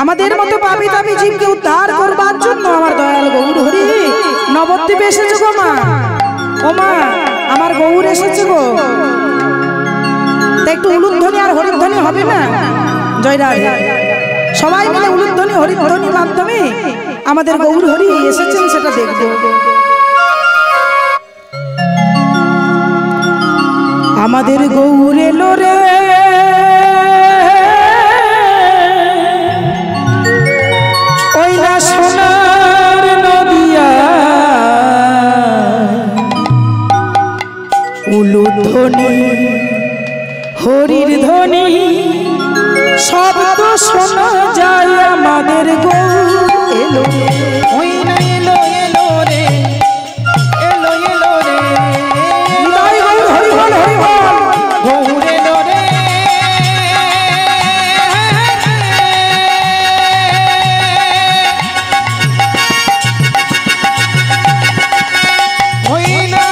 আমাদের মতো পাপী তাপী জীবকে উদ্ধার করবার জন্য আমার দয়াল গৌর হরি নবদ্বীপে এসেছে গো মা। ও মা, আমার গৌর এসেছে গো। তা একটু উলুধ্বনি আর হরিধ্বনি হবে না? জয় রাধে। সবাই মিলে উলুধ্বনি হরিধ্বনির মাধ্যমে আমাদের গৌর হরি এসেছেন সেটা দেখব। আমাদের গৌর এলো রে, ওই না সোনার নদিয়া, উলুধ্বনি হরির ধ্বনি শব্দ শোনা যায় আমাদের গৌর এলো রে। ওই না এলো এলো রে, এলো এলো রে, নিতাই গৌর হরি বল হরি বল। গৌর এলো রে। ওই না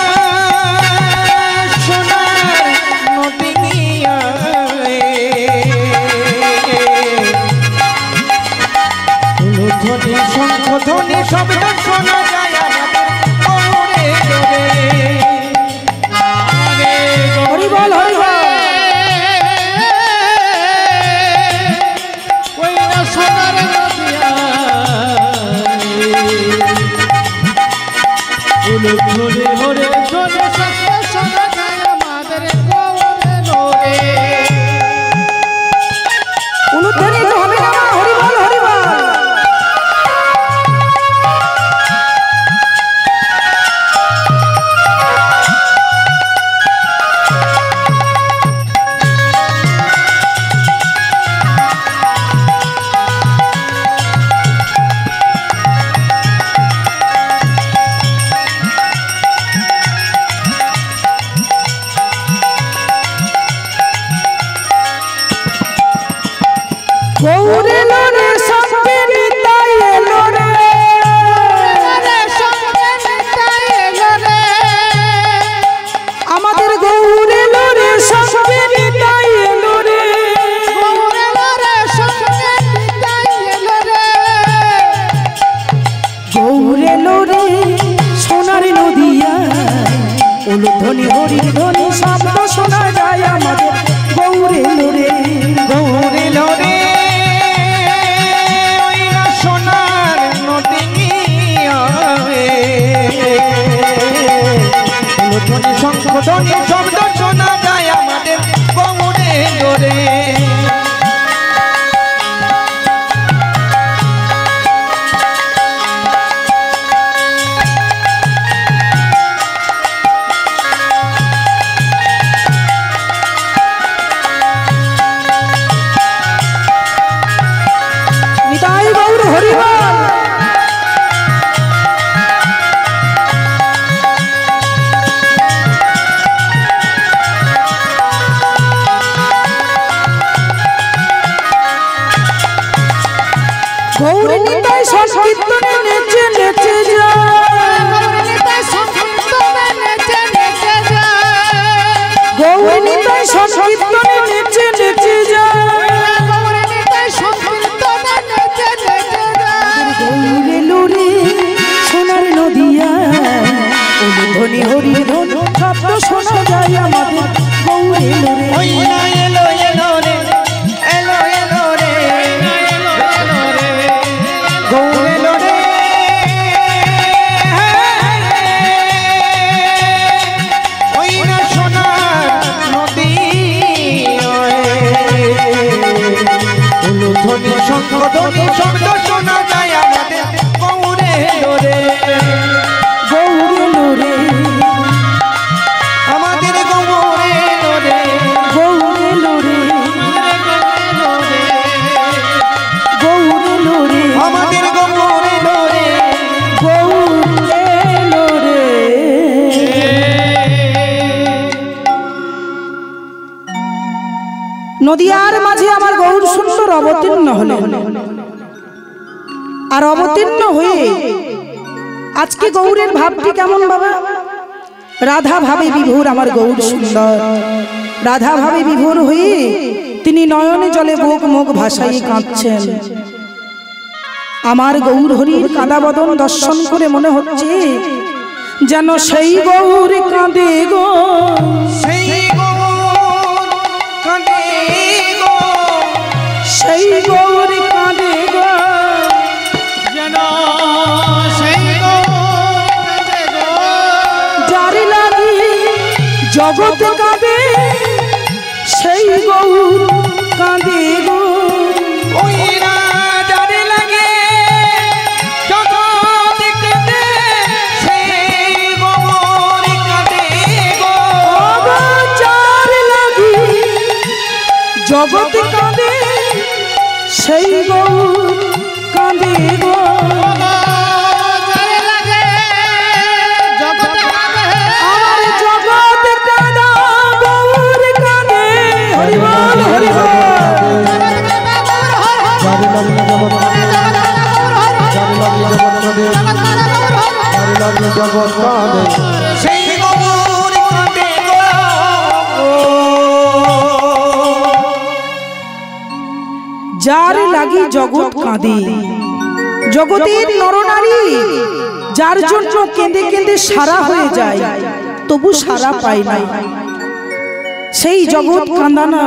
সোনার নদিয়া, ধ্বনি শঙ্খ ধ্বনি শব্দ শোনা যায় আমাদের গৌর এলো রে। হরি বল হরি বল। ওই না সোনার নদিয়া, উলুধ্বনি হরে ধ্বনি শব্দ শোনা যায় আমাদের গৌর এলো রে। উলুধ্বনি তো হবে না, হরি বল হরি বল। গৌর এলো রে, সঙ্গে নিতাই এলো রে, আমাদের গৌর এলো রে, সঙ্গে নিতাই এলো রে। গৌর এলো রে, সোনার নদিয়া, উলুধ্বনি হরির ধ্বনি শব্দ শোনা যায় আমাদের গৌর এলো রে। গৌর এলো রে, ওই না সোনার নদিয়া, উলুধ্বনি শঙ্খ ধ্বনি শব্দ শোনা যায় আমাদের গৌর এলো রে। নিতাই গৌর হরি বল। গৌর নিতাই সংকীর্তনে নেচে নেচে যায়, গৌর নিতাই সংকীর্তনে নেচে নেচে যায়। গৌর এলো রে, সোনার নদিয়া, উলুধ্বনি হরির ধ্বনি শব্দ শোনা যায় আমাদের গৌর এলো রে। ওই না এলো এলো রে, এলো এলো রে, গৌর এলো রে। ওই না সোনার নদিয়া, উলুধ্বনি শঙ্খ ধ্বনি শব্দ শোনা যায় আমাদের গৌর এলো রে। গৌর এলো রে, আমাদের গৌর এলো রে, গৌর এলো রে, গৌর এলো রে, আমাদের গৌর এলো রে। গৌর এলো রে। নদিয়ার মাঝে আমার গৌর সুন্দর অবতীর্ণ হলেন, আর অবতীর্ণ হয়ে আজকে গৌরের ভাবটি কেমন বাবা? রাধা ভাবে বিভোর আমার গৌর সুন্দর, রাধা ভাবে বিভোর হয়ে তিনি নয়নে জলে বুক মুখ ভাসাইয়ে কাঁদছেন। আমার গৌর হরির কাঁদা বদন দর্শন করে মনে হচ্ছে যেন সেই গৌর কাঁদে গো, সেই গৌর কাঁদে গো, সেই গৌর কাঁদে গো, যেন সেই গৌর কাঁদে গো। যার লাগি জগৎ কাঁদে সেই গৌর কাঁদে গো। ওই রাজার লাগে জগৎ কাঁদে, সেই গৌর কাঁদে গো। যার লাগি জগৎ কাঁদে সেই গৌর কাঁদে গো। আমার জগৎ কাঁদা গৌর কাঁদে। হরি বল হরি বল। সেই গৌর কাঁদে গো। যার লাগি জগৎ কাঁদে, জগতের নরনারী যার জন্য কেঁদে কেঁদে সারা হয়ে যায় তবু সারা পায় না, সেই জগৎ কাঁদানা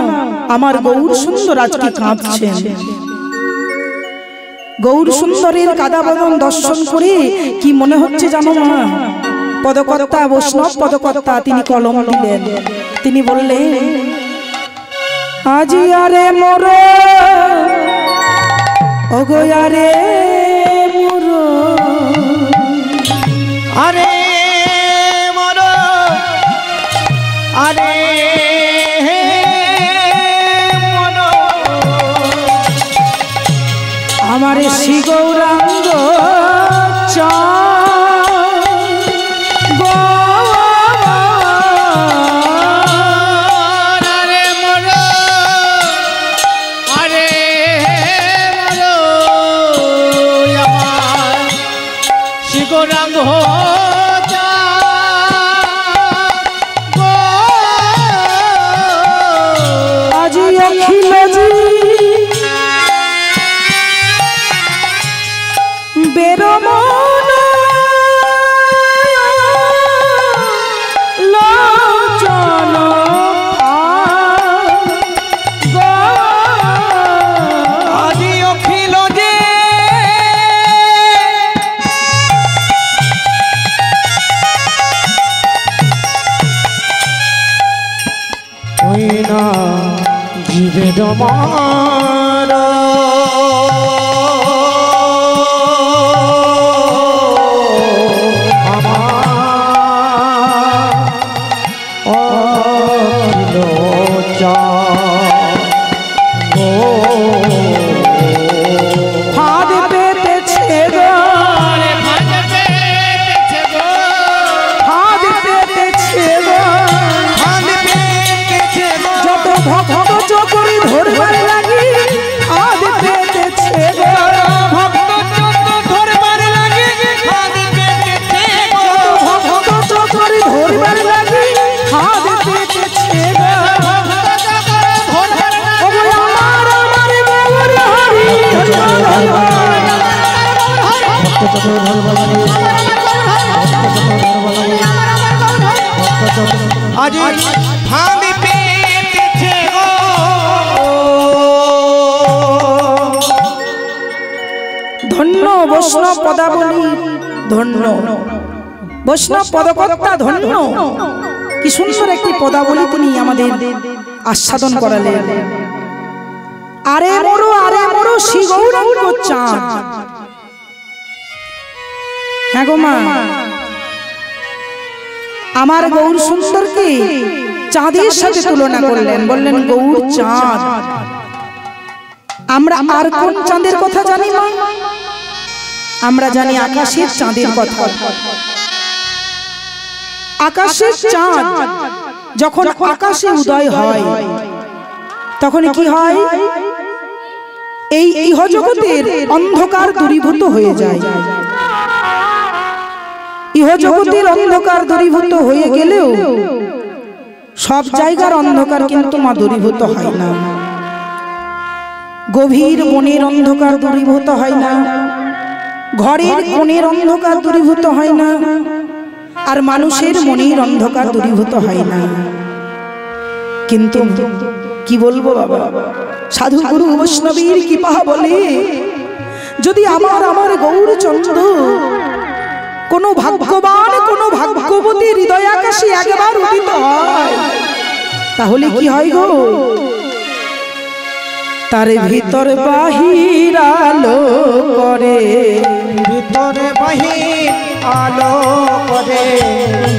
আমার গৌর সুন্দর আজকে কাঁদছেন। গৌর সুন্দরের কাদা বদন দর্শন করে কি মনে হচ্ছে জানো মা? পদকর্তা বৈষ্ণব পদকর্তা তিনি কলম দিলেন, তিনি বললেন আজি আরে মোর ওগো আরে মোর, আরে মর, আরে মর, আমার শ্রী গৌরাঙ্গ আরে মর, আরে মর, আমার শিগরাঙ্গ আজি অখিলজি বেরমন লোচন আজি অখিল যে ওই না জীবে ডমার ফাঁদ পেতেছে গো, ফাঁদ পেতেছে গো, যত ভক্ত চকরি ধরবার লাগি ফাঁদ পেতেছে গো, ভক্ত চকরি ধরবার লাগি ফাঁদ পেতেছে গো। ওগো আমার আমার গৌর হরি হরি বল হরি বল। আজি ফাঁদ পেতেছে গো। ধন্য বৈষ্ণব পদাবলী, ধন্য বৈষ্ণব পদকর্তা, ধন্য। কি সুন্দর একটি পদাবলী তিনি আমাদের আস্বাদন করালেন। আরে মোরো শ্রী গৌরাঙ্গ চাঁদ। হ্যাঁ গো মা, আমার গৌর সুন্দরকে চাঁদের সাথে তুলনা করলেন, বললেন গৌর চাঁদ। আমরা আর কোন চাঁদের কথা জানি মা? আমরা জানি আকাশের চাঁদের কথা। আকাশের চাঁদ যখন আকাশে উদয় হয় তখন কি হয়? এই ইহজগতের অন্ধকার দূরীভূত হয়ে যায়। ইহজগতের অন্ধকার দূরীভূত হয়ে গেলেও সব জায়গার অন্ধকার কিন্তু মা দূরীভূত হয় না। গভীর বনের অন্ধকার দূরীভূত হয় না, ঘরের কোণের অন্ধকার দূরীভূত হয় না, আর মানুষের মনের অন্ধকার দূরীভূত হয় না। কিন্তু কি বলবো বাবা, সাধু গুরু বৈষ্ণবীর কৃপা বলে যদি আমার গৌরচন্দ্র কোন ভাগ্যবান কোন ভাগ্যবতী হৃদয় আকাশে একবার উদিত হয়, তাহলে কি হয় গো? তার ভিতর বাহির আলো করে, ভিতরে বাহির আলো করে,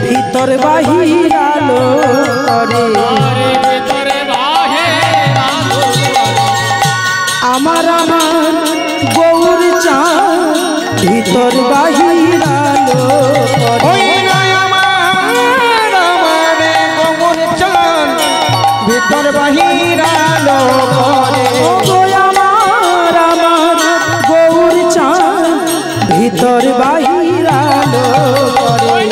ভিতর বাহির আলো করে, আমার গৌর চাঁদ ভিতর বাহির আলো করে, গৌর চাঁদ ভিতর বাহির আলো করে, গৌর চাঁদ ভিতর বাহির আলো করে,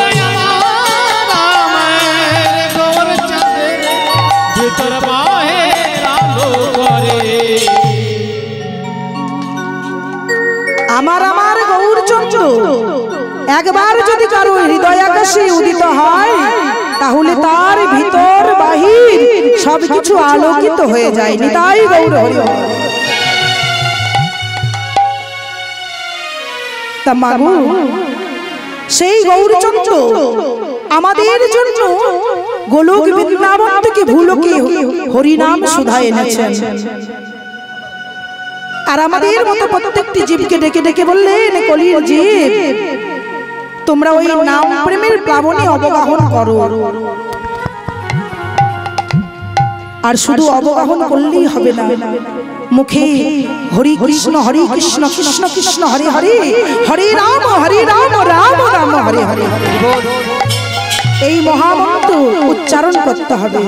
গৌর চাঁদের ভিতর বাহির আলো করে। আমার গৌরচন্দ্র একবার যদি কারো হৃদয় আকাশে উদিত হয়, তাহলে তার ভিতর বাহির সবকিছু আলোকিত হয়ে যায়। নিতাই গৌর হরি। তা মাগো, সেই গৌরচন্দ্র আমাদের জন্য গোলক বৃন্দাবন থেকে ভূলোকে হরিনাম সুধা এনেছেন, আর আমাদের মতো প্রত্যেকটি জীবকে ডেকে ডেকে বললেন, কলির জীব তোমরা ওই নাম প্রেমের প্লাবনে অবগাহন করো। আর শুধু অবগাহন করলেই হবে না, মুখে হরি কৃষ্ণ কৃষ্ণ কৃষ্ণ হরে হরে, হরে রাম রাম রাম হরে হরে, এই মহামন্ত্র উচ্চারণ করতে হবে।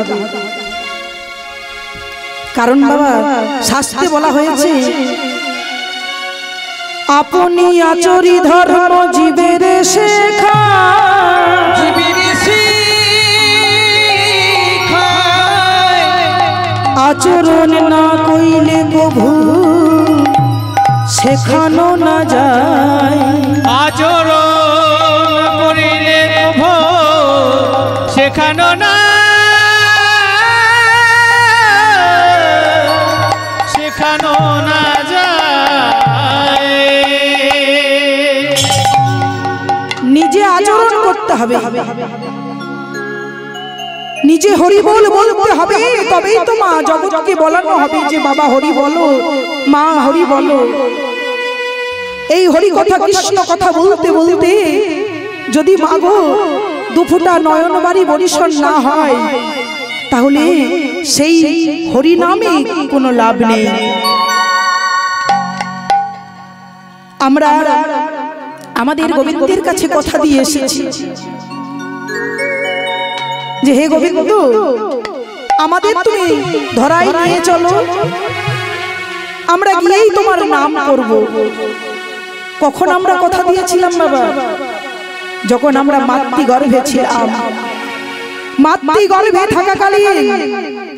কারণ বাবা, শাস্ত্রে বলা হয়েছে আপনি আচরি ধর্ম জীবের শেখা, আচরণ না কইলে কভু শেখানো না যায়, আচরণ করিলে কভু শেখানো না, শেখানো না যায়। নিজে আচরণ করতে হবে, নিজে হরি বল বলতে হবে, তবেই তো মা জগৎকে বলানো হবে যে বাবা হরি বলো, মা হরি বলো। এই হরি কথা কৃষ্ণ কথা বলতে বলতে যদি মাগো দুফুটা নয়নবাড়ি বরিশন না হয়, তাহলে সেই হরি নামে কোনো লাভ নেই। আমরা আমাদের গোবিন্দের কাছে কথা দিয়ে এসেছি যে হে গোবিন্দ, আমাদের তুমি ধরায় নিয়ে চলো, আমরা গিয়েই তোমার নাম করব। কখন আমরা কথা দিয়েছিলাম বাবা? যখন আমরা মাতৃগর্ভে ছিলাম। মাতৃগর্ভে থাকাকালীন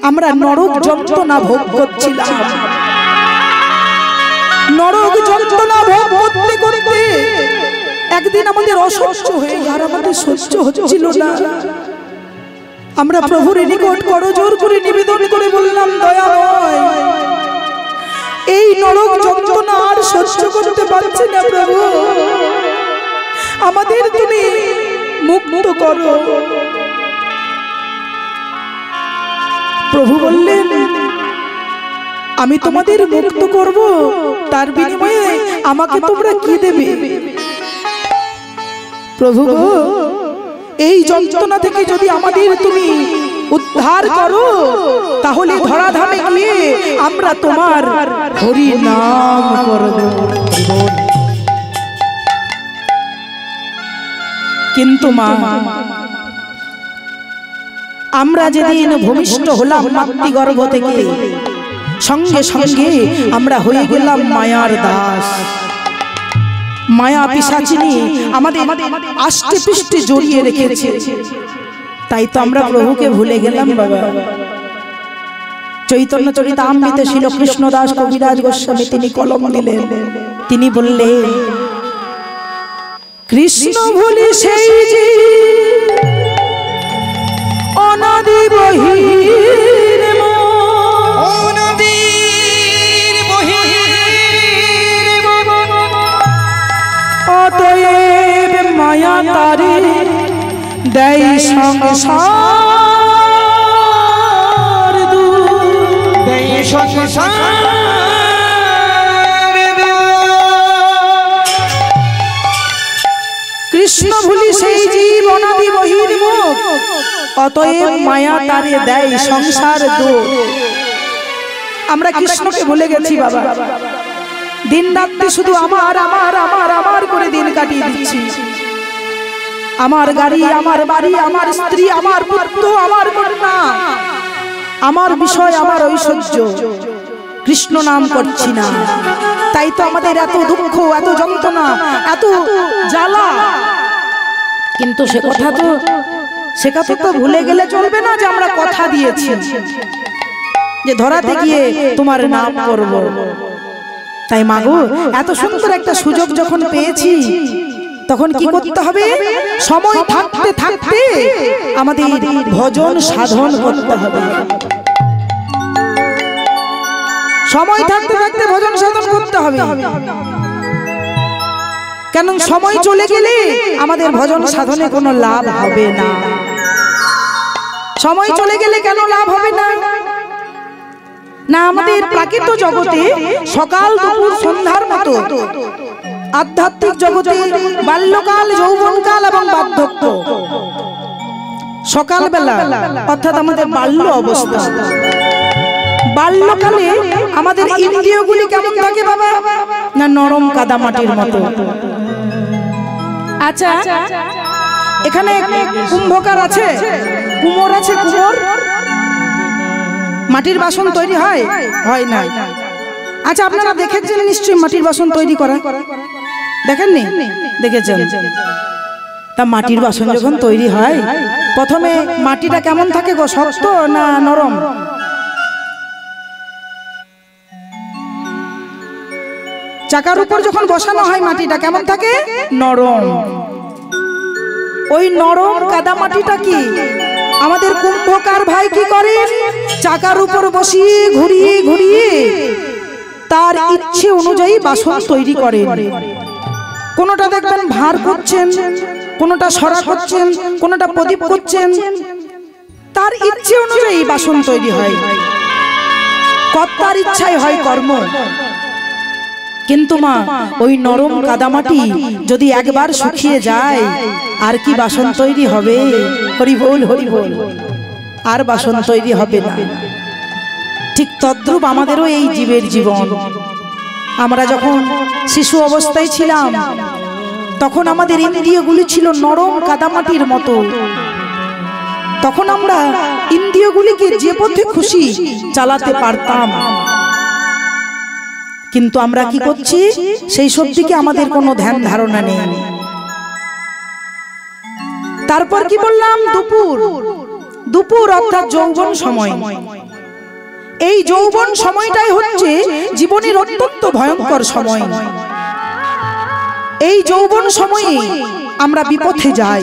আমরা নরক যন্ত্রণা ভোগ করছিলাম। নরক যন্ত্রণা ভোগ করতে করতে একদিন আমাদের অসহ্য হয়ে আর আমাদের সহ্য হচ্ছিল না। আমরা প্রভুর নিকট করজোড় করে নিবেদন করে বললাম, দয়াময়, এই নরক যন্ত্রণা আর সহ্য করতে পারছি না প্রভু, আমাদের তুমি মুক্ত করো। প্রভু বললেন, আমি তোমাদের মুক্ত করব, তার বিনিময়ে আমাকে তোমরা কি দেবে? প্রভু গো, এই যন্ত্রণা থেকে যদি আমাদের তুমি উদ্ধার করো, তাহলে ধরাধামে গিয়ে আমরা তোমার হরি নাম করব। কিন্তু মা, আমরা যেদিন ভূমিষ্ঠ হলাম মাতৃগর্ভ থেকে, সঙ্গে সঙ্গে আমরা হয়ে গেলাম মায়ার দাস। মায়া পিশাচিনী আমাদের আষ্টে পৃষ্ঠে জড়িয়ে রেখেছে, তাই তো আমরা প্রভুকে ভুলে গেলাম বাবা। চৈতন্য চরিতামৃতে ছিল কৃষ্ণদাস কবিরাজ গোস্বামী তিনি কলম দিলেন, তিনি বললেন, কৃষ্ণ ভুলি সেই যে অনাদি বহির অতএব মায়া তারে দেয় সংসার কৃষ্ণ ভুলি সেই জীব অনাদি বহির্মুখ অতএব মায়া তারে দেয় সংসার দুঃখ। আমরা কৃষ্ণকে ভুলে গেছি বাবা, দিন রাত্রি শুধু আমার আমার আমার আমার করে দিন কাটিয়ে দিচ্ছি। আমার গাড়ি, আমার বাড়ি, আমার স্ত্রী, আমার পুত্র, আমার কন্যা, আমার বিষয়, আমার ঐশ্বর্য, কৃষ্ণ নাম করছি না। তাই তো আমাদের এত দুঃখ, এত যন্ত্রণা, এত জ্বালা। কিন্তু সে কথা তো ভুলে গেলে চলবে না যে আমরা কথা দিয়েছি যে ধরাতে গিয়ে তোমার নাম করব। তাই মাগো, এত সুন্দর একটা সুযোগ যখন পেয়েছি তখন কি করতে হবে? সময় থাকতে থাকতে আমাদের ভজন সাধন করতে হবে। সময় থাকতে থাকতে ভজন সাধন করতে হবে। কেন সময় চলে গেলে আমাদের ভজন সাধনে কোনো লাভ হবে না। সময় চলে গেলে কেন লাভ হবে না? না, আমাদের প্রাকৃত জগতে সকাল দুপুর সন্ধ্যার মতো আধ্যাত্মিক জগতে বাল্যকাল, যৌবনকাল এবং বার্ধক্য। সকালবেলা অর্থাৎ আমাদের বাল্য অবস্থা, বাল্যকালে আমাদের ইন্দ্রিয়গুলি কেমন থাকে বাবা? না নরম কাদামাটির মতো। আচ্ছা, এখানে কুম্ভকার আছে, কুমোর আছে, কুমোর মাটির বাসন তৈরি হয়? হয় না। আচ্ছা, আপনারা দেখেছেন নিশ্চয়ই মাটির বাসন তৈরি করা? দেখেননি? দেখেছেন। তা মাটির বাসন যখন তৈরি হয় প্রথমে মাটিটা কেমন থাকে গো? শক্ত না নরম? চাকার উপর যখন বসানো হয় মাটিটা কেমন থাকে? নরম। ওই নরম কাদা মাটিটা কি আমাদের কুম্ভকার ভাই কি করেন? চাকার উপর বসিয়ে ঘুরিয়ে ঘুরিয়ে তার ইচ্ছে অনুযায়ী বাসন তৈরি করেন। কোনটা দেখবেন ভার করছেন, কোনটা সরা করছেন, কোনটা প্রদীপ করছেন, তার ইচ্ছে অনুযায়ী বাসন তৈরি হয়। কর্তার ইচ্ছায় হয় কর্ম। কিন্তু মা, ওই নরম কাদামাটি যদি একবার শুকিয়ে যায় আর কি বাসন তৈরি হবে? হরি বল, হরি বল। আর বাসন তৈরি হবে না। ঠিক তদ্রূপ আমাদেরও এই জীবের জীবন। আমরা যখন শিশু অবস্থায় ছিলাম তখন আমাদের ইন্দ্রিয়গুলি ছিল নরম কাদামাটির মতো। তখন আমরা ইন্দ্রিয়গুলিকে যে পথে খুশি চালাতে পারতাম। কিন্তু আমরা কি করছি? সেই সব দিকে আমাদের কোনো ধ্যান ধারণা নেই। তারপর কি বললাম? দুপুর। দুপুর অর্থাৎ যৌবন সময়। এই যৌবন সময়টাই হচ্ছে জীবনের অত্যন্ত ভয়ঙ্কর সময়। এই যৌবন সময়ে আমরা বিপথে যাই।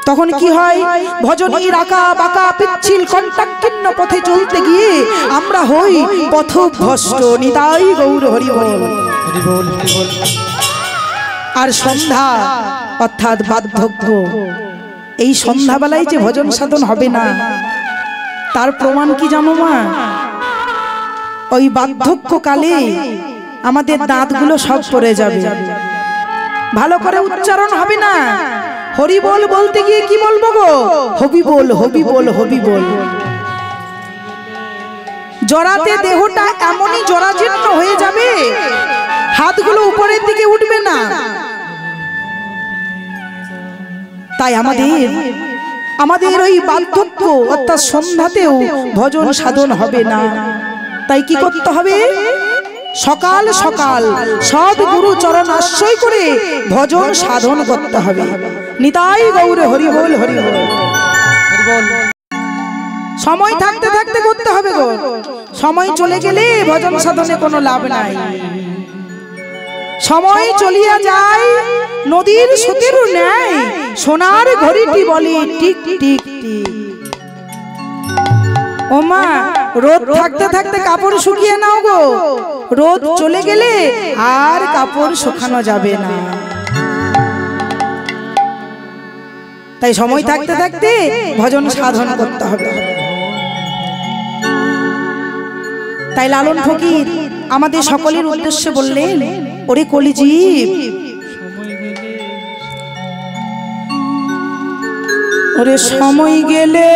তখন কি হয়? ভজনীর আঁকা বাঁকা পিচ্ছিল কণ্টাকীর্ণ পথে চলতে গিয়ে আমরা হই পথভ্রষ্ট। নিতাই গৌর হরি বল। আর সন্ধ্যা অর্থাৎ বার্ধক্য, এই সন্ধ্যাবেলায় যে ভজন সাধন হবে না তার প্রমাণ কি জানো মা? ওই বার্ধক্য কালে আমাদের দাঁতগুলো সব পড়ে যাবে, ভালো করে উচ্চারণ হবে না। হরি বল বলতে গিয়ে কি বলবো গো? হবি বল, হবি বল, হবি বল। জড়াতে দেহটা এমনই জরাজীর্ণ হয়ে যাবে, হাতগুলো উপরের দিকে উঠবে না। তাই আমাদের ওই বার্ধক্য অর্থাৎ সন্ধ্যাতেও ভজন সাধন হবে না। তাই কি করতে হবে? সকাল সকাল সব গুরু চরণ আশ্রয় করে ভজন সাধন করতে হবে। নিতাই গৌরে হরি বল, হরি বল। সময় থাকতে থাকতে করতে হবে গো। সময় চলে গেলে ভজন সাধনে কোনো লাভ নাই। সময় চলিয়া যায় নদীর স্রোতের ন্যায়, সোনার ঘড়িটি বলে টিক টিক টিক। ও মা, রোদ থাকতে থাকতে কাপড় শুকিয়ে নাও গো, রোদ চলে গেলে আর কাপড় শুকানো যাবে না। তাই সময় থাকতে থাকতে ভজন সাধন করতে হবে। তাই লালন ফকির আমাদের সকলের উদ্দেশ্যে বললেন, ওরে কলিজীব, ওরে সময় গেলে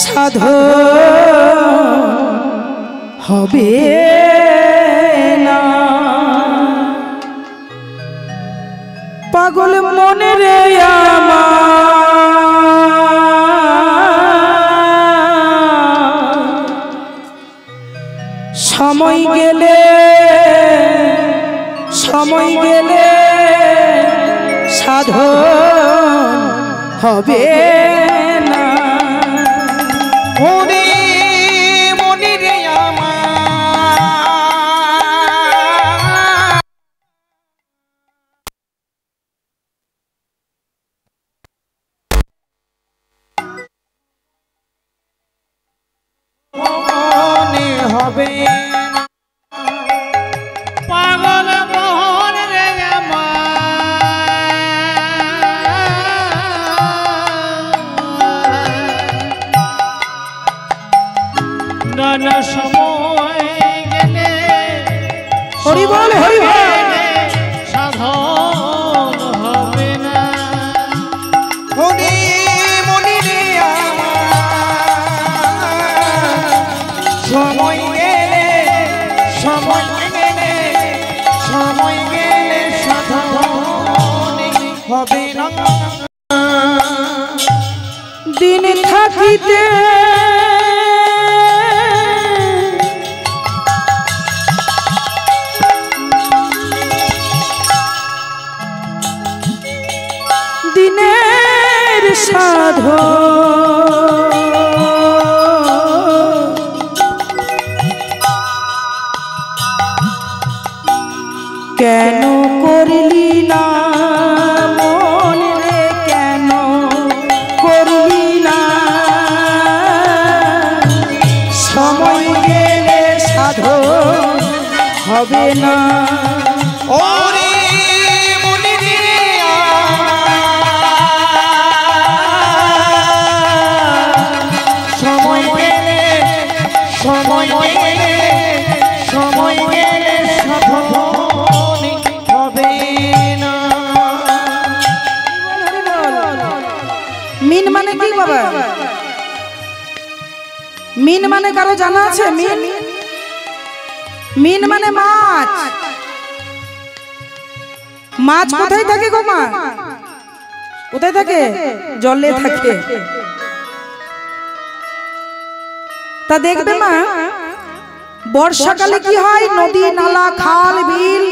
সাধন হবে না, পাগল মনে রে আমার, সময় গেলে সাধন হবে না। ওরে মনে রে আমার, মনে হবে না। পাগল মোহন রে আমার, নানা সময় গেলে হরি বল, হরি বল। সাধন হবে না। ওরে মনে রে আমার, সময় গেলে সাধন হবে না। দিন থাকিতে দিনের সাধন কেন করলি না মন রে, কেন করলি না, সময় গেলে সাধন হবে না। ওরে মনে রে আমার, সময় গেলে সাধন হবে না। মিন মানে কি বাবা? মিন মানে কারো জানা আছে? মিন মিন মানে মাছ। মাছ কোথায় থাকে গো মা? কোথায় থাকে? জলে থাকে। তা দেখবে মা, বর্ষাকালে কি হয়, নদী নালা খাল বিল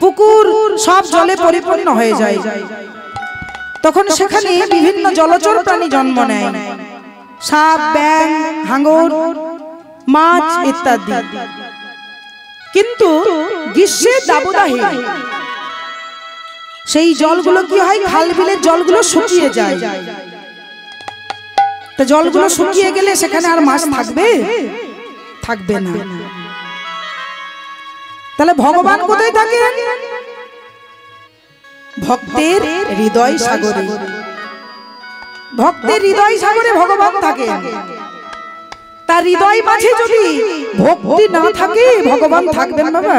পুকুর সব জলে পরিপূর্ণ হয়ে যায়। তখন সেখানে বিভিন্ন জলচর প্রাণী জন্ম নেয়, সাপ ব্যাঙ হাঙর মাছ ইত্যাদি। কিন্তু গ্রীষ্মের দাবদাহে সেই জলগুলো কি হয়, খাল বিলের জলগুলো শুকিয়ে যায়। তা জলগুলো শুকিয়ে গেলে সেখানে আর মাছ থাকবে? থাকবে না। তাহলে ভগবান কোথায় থাকেন? ভক্তের হৃদয় সাগরে। ভক্তের হৃদয় সাগরে ভগবান থাকেন। তার হৃদয় মাঝে যদি ভক্তি না থাকে ভগবান থাকবেন বাবা?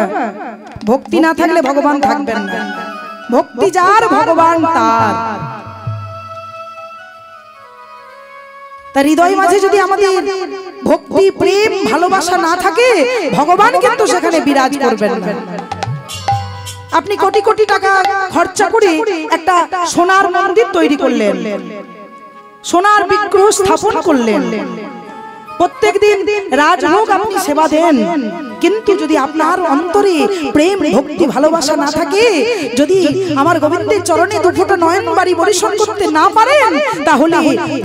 ভক্তি না থাকলে ভগবান থাকবেন না। ভক্তি যার ভগবান তার। তার হৃদয় মাঝে যদি আমাদের ভক্তি প্রেম ভালোবাসা না থাকে ভগবান কিন্তু সেখানে বিরাজ করবেন না। আপনি কোটি কোটি টাকা খরচা করে একটা সোনার মন্দির তৈরি করলেন, সোনার বিগ্রহ স্থাপন করলেন, প্রত্যেকদিন রাজভোগ আপনি সেবা দেন, কিন্তু যদি আপনার অন্তরে প্রেম ভক্তি ভালোবাসা না থাকে, যদি আমার গোবিন্দের চরণে দুফোঁটা নয়ন বাড়ি বরিশন করতে না পারেন, তাহলে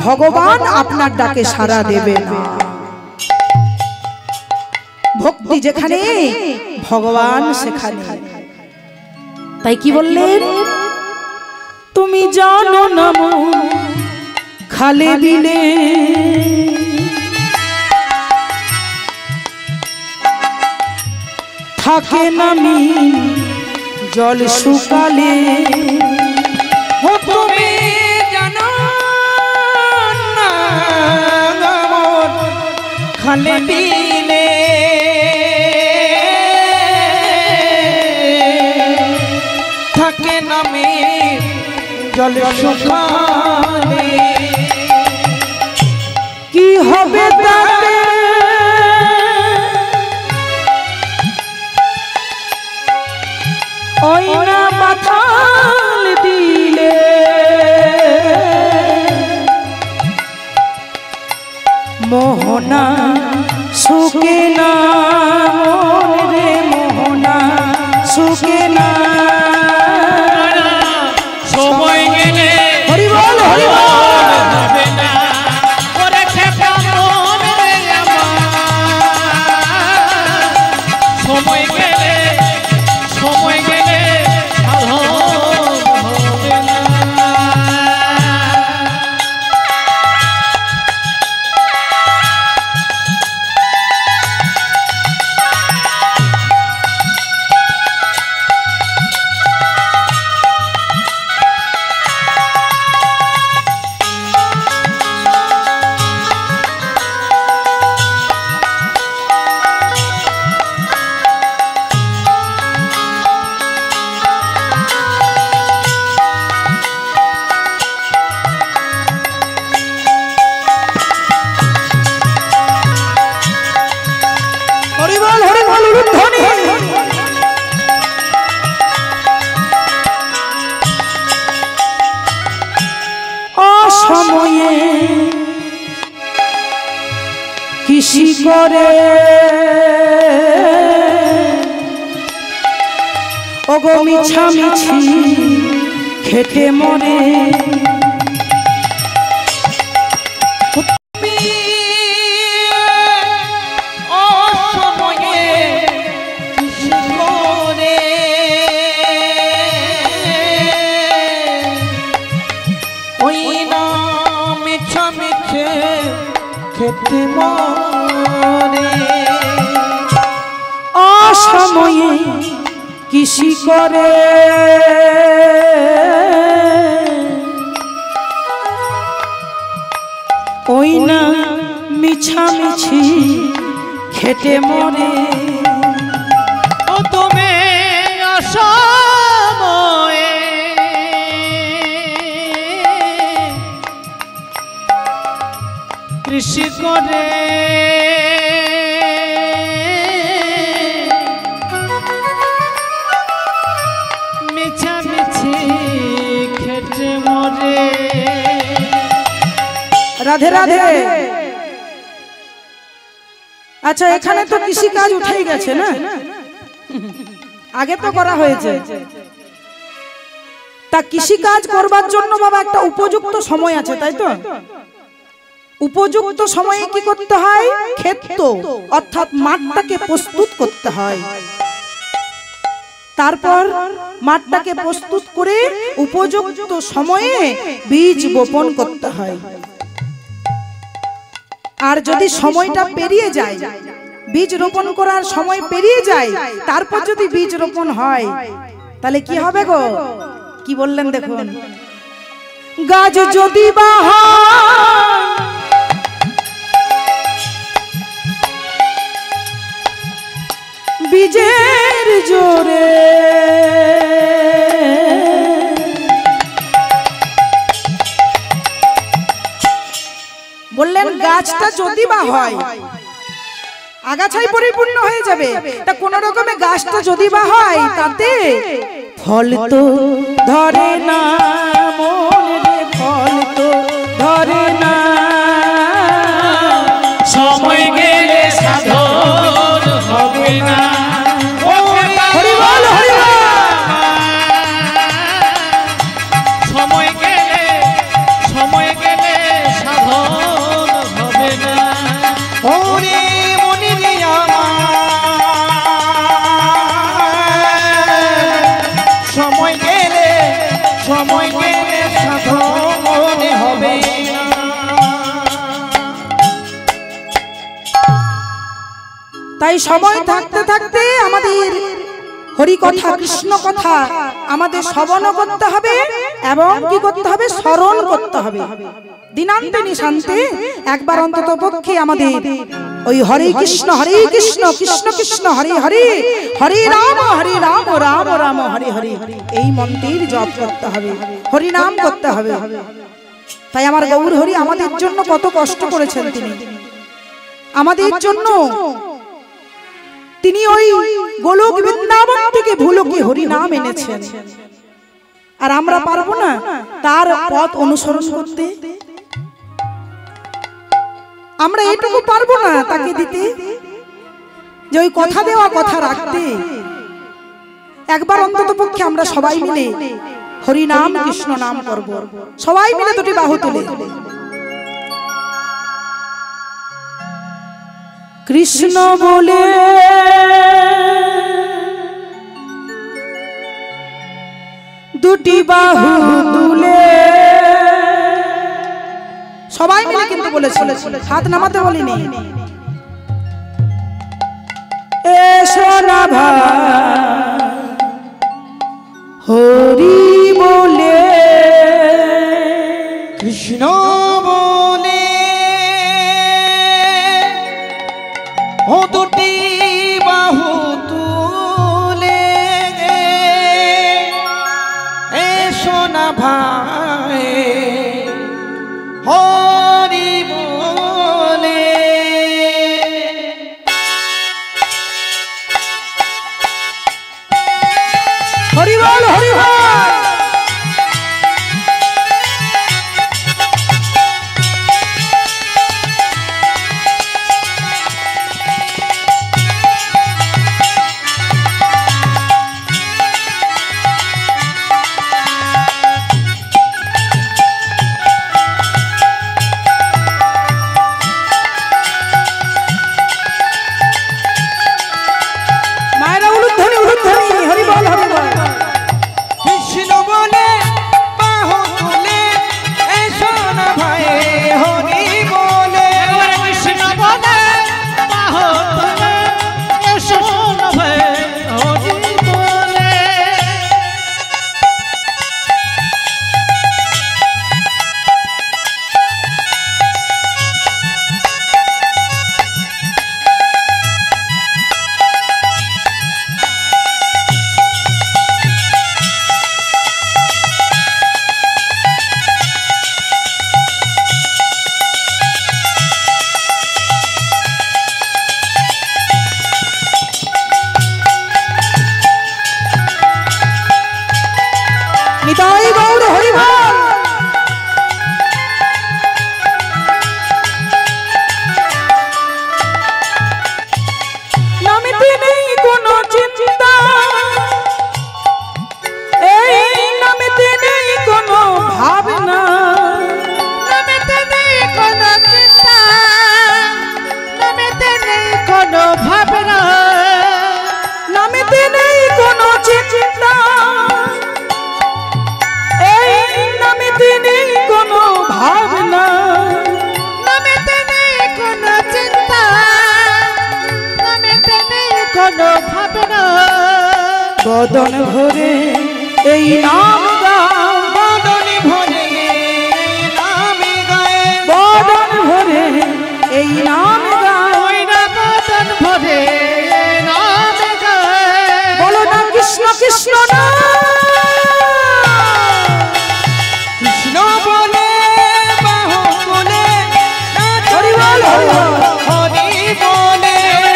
ভগবান আপনার ডাকে সাড়া দেবে না। ভক্তি যেখানে ভগবান সেখানে। তাই কি বললেন, তুমি জানো না মন খালে বিলে থাকে নামি জল শুকালে। তুমি জানো না মন খালে বিলে থাকে নামে জল শুকালে। কি হবে তাতে ওই না মাথাল দিলে, মোহনা সুখে না মন রে মোহনা সুখে না। সময় গেলে হরি বল হরি বল। হবে না ওরে খেপা মন রে আমার। সময় গেলে সাধন হবে না। হরি বল হরি বল ধ্বনি। অসময়ে কৃষি করে ওগো মিছামিছি খেটে মরে। অসময়ে কৃষি করে ওই না মিছা মিছে খেতে মরে। অসময়ে কৃষি করে ওই না মিছামিছি খেটে মরে। ও তুমি অসময়ে কৃষি করে মিছামিছি খেটে মরে। রাধে রাধে। আচ্ছা, এখানে তো কৃষি কাজ উঠেই গেছে না, আগে তো করা হয়েছে। তা কৃষি কাজ করবার জন্য বাবা একটা উপযুক্ত সময় আছে, তাই তো? উপযুক্ত সময়ে কি করতে হয়? ক্ষেত অর্থাৎ মাঠটাকে প্রস্তুত করতে হয়। তারপর মাঠটাকে প্রস্তুত করে উপযুক্ত সময়ে বীজ বপন করতে হয়। আর যদি সময়টা পেরিয়ে যায়, বীজ রোপণ করার সময় পেরিয়ে যায়, তারপর যদি বীজ রোপণ হয়, তাহলে কি হবে গো? কি বললেন দেখুন, গাছ যদি বা বীজের জোরে, বললেন গাছটা যদি বা হয়, আগাছাই পরিপূর্ণ হয়ে যাবে। তা কোন রকমে গাছটা যদি বা হয়, তাতে ফল তো ধরে না মন রে, ফল তো ধরে না। সময় গেলে সাধন হবে না। হরি বল হরি বল। সময় গেলে সাধন হবে না। ওরে মনে আমার তাই সময় থাকতে থাকতে আমাদের হরি কথা কৃষ্ণ কথা আমাদের শ্রবণ করতে হবে এবং কি করতে হবে, স্মরণ করতে হবে। দিনান্তে নিশান্তে একবার অন্তত পক্ষে আমাদের ওই হরে কৃষ্ণ কৃষ্ণ কৃষ্ণ হরে হরে, হরে রাম রাম রাম হরে হরে, এই মন্ত্রের জপ করতে হবে, হরি নাম করতে হবে। তাই আমার গৌর হরি আমাদের জন্য কত কষ্ট করেছেন তিনি, আমাদের জন্য তিনি ওই গোলক বৃন্দাবন থেকে ভুলোকে হরি নাম এনেছেন। আর আমরা পারবো না তার পথ অনুসরণ করতে? আমরা এটুকু পারবো না তাকে দিতে, যে ওই কথা দেওয়া কথা রাখতে? একবার অন্তত পক্ষে আমরা সবাই মিলে হরি নাম কৃষ্ণ নাম করব, সবাই মিলে দুটি বাহু তুলে। কৃষ্ণ বলে দুটি বাহু তুলে, সবাই মিলে কিন্তু বলেছিল, হাত নামাতে বলিনি। এসো না ভাই হরি বলে, কৃষ্ণ বলে ও দুটি বাহু তুলে, এসো না ভাই হরি বলে। হরি বল হরি বল। কৃষ্ণ বলে বাহু তুলে, এসো না ভাই হরি বলে। কৃষ্ণ বলে বাহু তুলে, এসো না ভাই হরি বলে। নিতাই গৌর হরি বল। নামেতে নেই কোনো চিন্তা, এই নামেতে নেই কোনো ভাবনা, নামেতে নেই কোনো চিন্তা, নামেতে নেই কোনো ভাবনা, নামেতে নেই কোনো চিন্তা, এই নামেতে নেই কোনো ভাবনা, নামেতে নেই কোনো চিন্তা, নামেতে নেই কোনো ভাবনা। বদন ভরে এই নাম গাও, বদন ভরে নাম গায়ে, বদন ভরে এই নাম গাও, ওই না বদন ভরে নাম গায়। বলো না কৃষ্ণ কৃষ্ণ না। কৃষ্ণ বলে বাহু তুলে, হরি বল হরি বল। হরি বলে।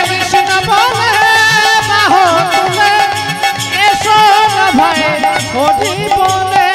কৃষ্ণ বলে বাহু তুলে, এসো না ভাই হরি বলে।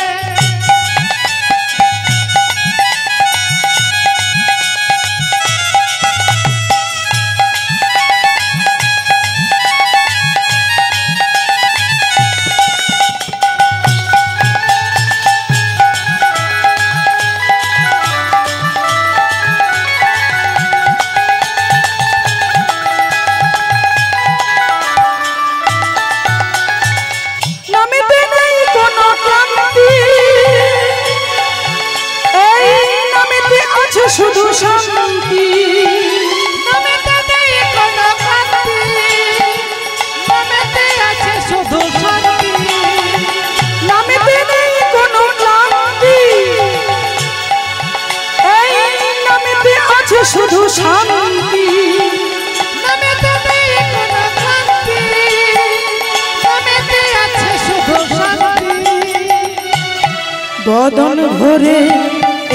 বদন ভরে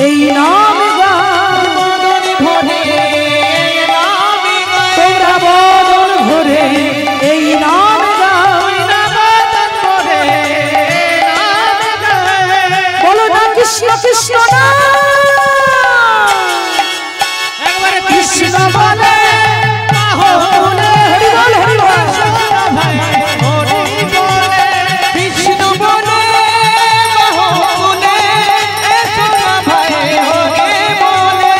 এই নাম গায়, বদন ভরে নাম গায়, তোমরা বদন ভরে এই নাম গায়। বদন ভরে নাম গায়। বলো না কৃষ্ণ কৃষ্ণ না, একবারে কৃষ্ণ বলে বাহুলে। হরি বল হরি বল। কৃষ্ণ বলে বাহুলে, এসো না ভাই হরি বলে।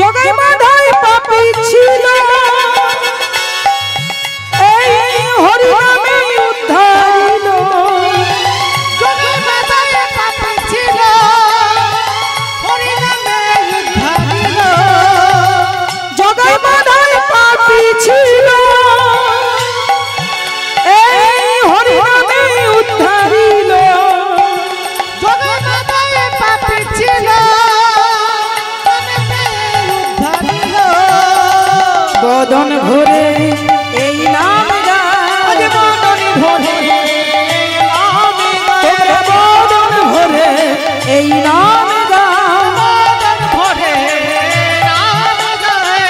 জগাই মাধাই পাপী ছিল, এই হরি নামে উদ্ধারিল। জগৎ মাতায় পাপী ছিল, হরি নামে উদ্ধারিল। জগাই মাধাই পাপী ছিল, এই হরি নামে উদ্ধারিল। জগৎ মাতায় পাপী ছিল, উদ্ধারিল। বদন ভরে এই নাম গায়, বদন ভরে নাম গায়, তোমরা বদন ভরে এই নাম গায়। বদন ভরে নাম গায়।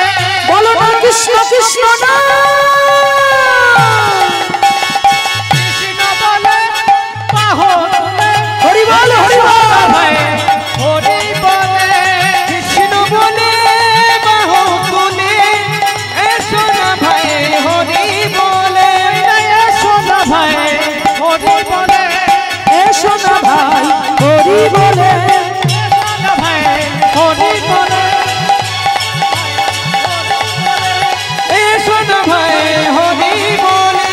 বলো না কৃষ্ণ কৃষ্ণ না, কৃষ্ণ বলে বাহুলে। হরি বল হরি বল। হরি বলে কৃষ্ণ বলে বাহুলে, এসো না ভাই হরি বলে। এসো না ভাই হরি বলে। এসো না ভাই হরি বলে। এসো না ভাই হরি বলে। এসো না ভাই হরি বলে।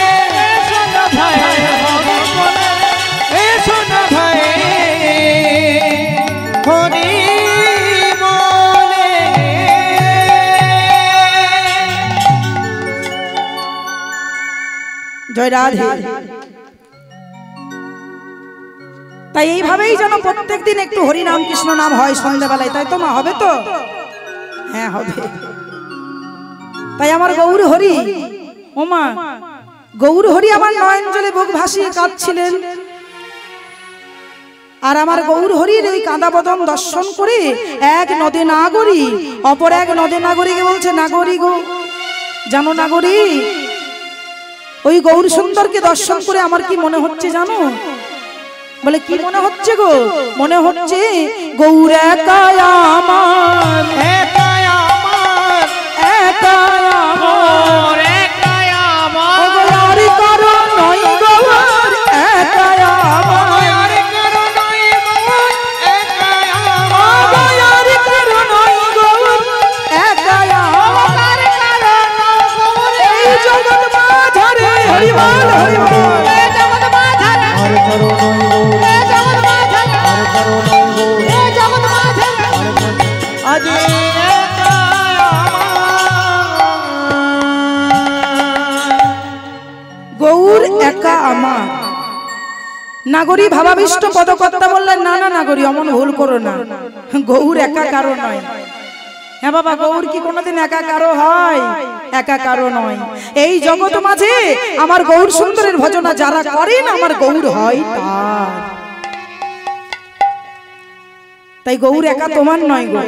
এসো না ভাই হরি বলে। এসো না ভাই হরি বলে। জয় রাধে। তাই এইভাবেই যেন প্রত্যেকদিন একটু হরি নাম কৃষ্ণ নাম হয় সন্ধ্যাবেলায়, তাই তো মা? হবে তো? হ্যাঁ হবে। তাই আমার গৌর হরি, ও মা, গৌর হরি আমার নয়ন জলে বুক ভাসিয়ে কাঁদছিলেন। আর আমার গৌর হরির ওই কাঁদা বদন দর্শন করে এক নদে নাগরী অপর এক নদে নাগরীকে বলছে, নাগরী গো, জানো নাগরী, ওই গৌর সুন্দরকে দর্শন করে আমার কি মনে হচ্ছে জানো? বলে কি মনে হচ্ছে গো? মনে হচ্ছে গৌর একা আমার, একা আমার, একা আমার, ওরে কায়া আমার। আর কারো নয় গৌর একা আমার, আর কারো নয় গৌর, একা আমার। আর কারো নয় গৌর একা আমার। আর কারণ গৌরে এই জগৎ মাঝারে হরি বল হরি বল। এ জগৎ মাঝারে, আর কারো নয় গৌর, এ জগৎ মাঝারে, আর কারো নয় গৌর, এ জগৎ মাঝারে। আজ একা আমার। গৌর একা আমার। নাগরী ভাবাবিষ্ট পদকর্তা বললেন, না না নাগরী, অমন ভুল করো না, গৌর একা কারো নয়। হ্যাঁ বাবা, গৌর কি কোনোদিন একা কারো হয়? একা কারো নয়। এই জগৎ মাঝে আমার গৌর সুন্দরের ভজনা যারা করেন আমার গৌর হয় তার। তাই গৌর একা তোমার নয় গো,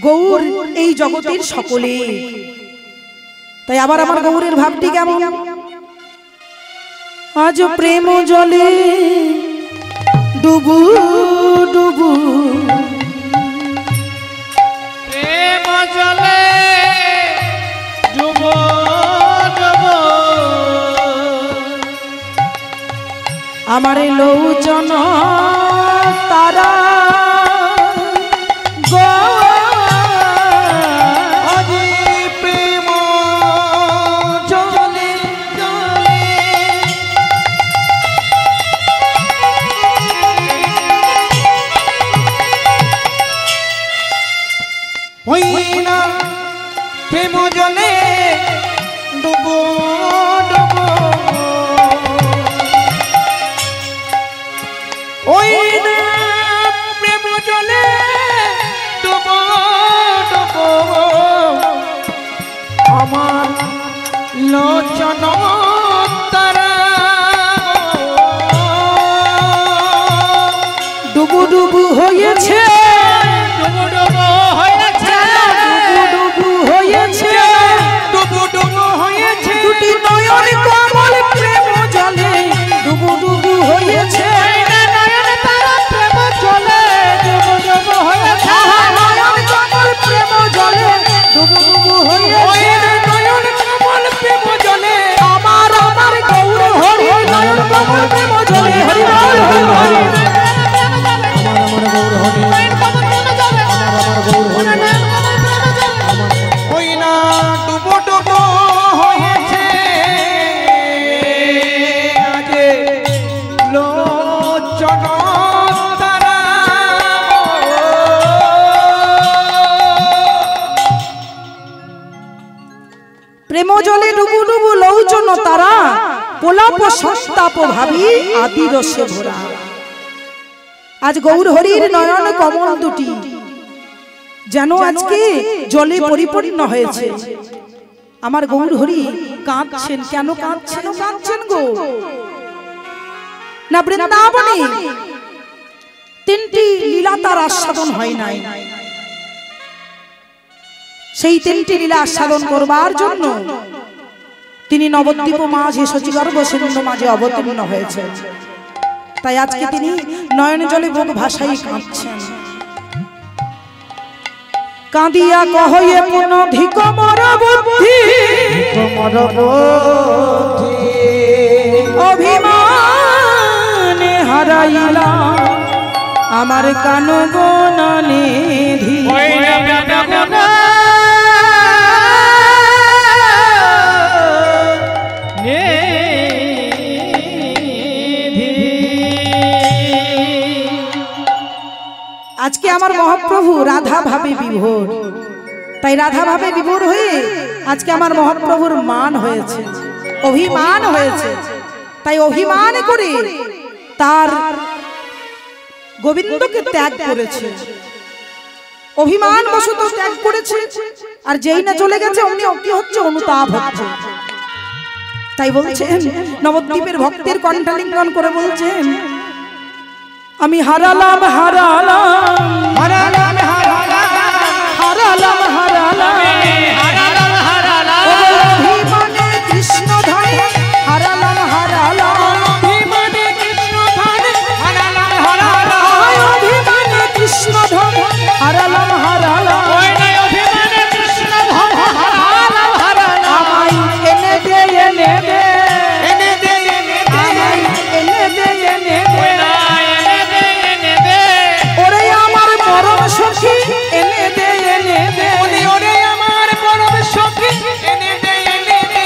গৌর এই জগতের সকলে। তাই আবার আমার গৌরের ভাবটি কেমন? আজ প্রেম জলে ডুবু ডুবু, প্রেম জলে ডুবো ডুবো, আমার লোচন তারা গো, আজ প্রেম জলে জলে, লোচন তারা ডুবু ডুবু হয়েছে ডুবু ডুবু হয়েছে ডুবু হয়েছে ডুবু ডুবু হয়েছে দুটি নয়ন কমল প্রেম জলে ডুবু ডুবু হয়েছে নয়ন তারা প্রেম চলে ডুবু ডুবু হয়েছে নয়ন কমল প্রেম জলে ডুবু ডুবু হয়েছে নয়ন কমল প্রেম জলে আমার আমার গৌর হরি নয়ন কমল প্রেম জলে হরি বল হরি হরি ওই না ডুবো ডুবো হয়েছে আজে লোচন তারা প্রেম জলে ডুবু ডুবু লৌচন তারা পোলাপ সস্তাপ ভাবি আদি রসে ভরা আজ গৌর হরির নয়ন কমল দুটি যেন আজকে জলে পরিপূর্ণ হয়েছে। আমার গৌর হরি কাঁদছেন, কেন কাঁদছেন? কাঁদছেন গো না বৃন্দাবনে তিনটি লীলা তার আস্বাদন হয় নাই, সেই তিনটি লীলা আস্বাদন করবার জন্য তিনি নবদ্বীপ মাঝে সচিগর্ভ সিন্ধু মাঝে অবতীর্ণ হয়েছে। তাই আজকে তিনি নয়ন জলে বুক ভাসাই কাঁদছেন। কাঁদিয়া কহয়ে পুনধিক মর বুদ্ধি অভিমানে হারাইলা আমার কান গণনে ধি আজকে আমার মহাপ্রভু রাধা ভাবে বিভোর, তাই রাধা ভাবে বিভোর হয়ে আজকে আমার মহাপ্রভুর মান হয়েছে, অভিমান হয়েছে। তাই অভিমান করে তার গোবিন্দকে ত্যাগ করেছে, অভিমান বশত ত্যাগ করেছে। আর যেই না চলে গেছে অমনি কি হচ্ছে? অনুতাপ হচ্ছে। তাই বলছেন নবদ্বীপের ভক্তের কণ্ঠালিঙ্গন করে বলছেন, আমি হারালাম হারালাম হারালাম হারালাম হারালাম অভিমানে কৃষ্ণ ধনে হারালাম হারালাম অভিমানে কৃষ্ণ ধনে হারালাম হারালাম অভিমানে কৃষ্ণ ধনে হারালাম হারালাম আমায় এনে দে এনে দে এনে দে এনে দে আমায় এনে দে এনে দে ওরে আমার পরম সখী এনে দে এনে দে ওরে আমার পরম সখী এনে দে এনে দে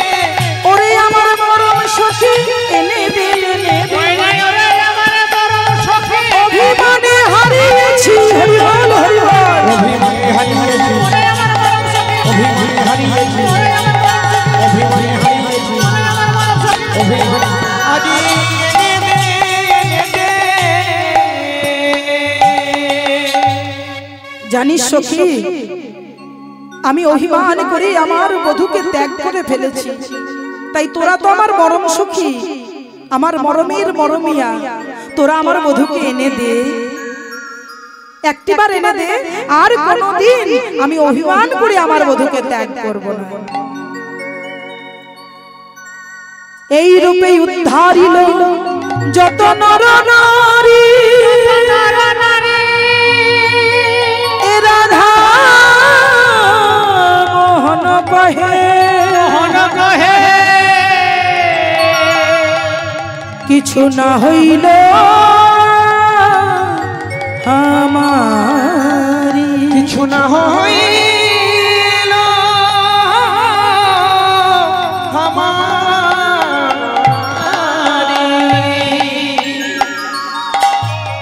ওরে আমার পরম সখী এনে দে এনে দে অভিমানে হারিয়েছি হরি বল হরি বল অভিমানে হারিয়েছি অভিমানে হারিয়েছি অভিমানে হারিয়েছি অভিমানে আজি এনে দে এনে দে জানিস সখী, আমি অভিমান করে আমার বধূকে ত্যাগ করে ফেলেছি। তাই তোরা তো আমার মরম সখী, আমার মরমের মরমিয়া, তোরা আমার বধূকে এনে দে, একটিবার এনে দে। আর কোনদিন আমি অভিমান করে আমার বধূকে ত্যাগ করব না। এই রূপে উদ্ধারিল যত নর নারী এ রাধা মোহন কহে কিছু না হইল আমারি কিছু না হয়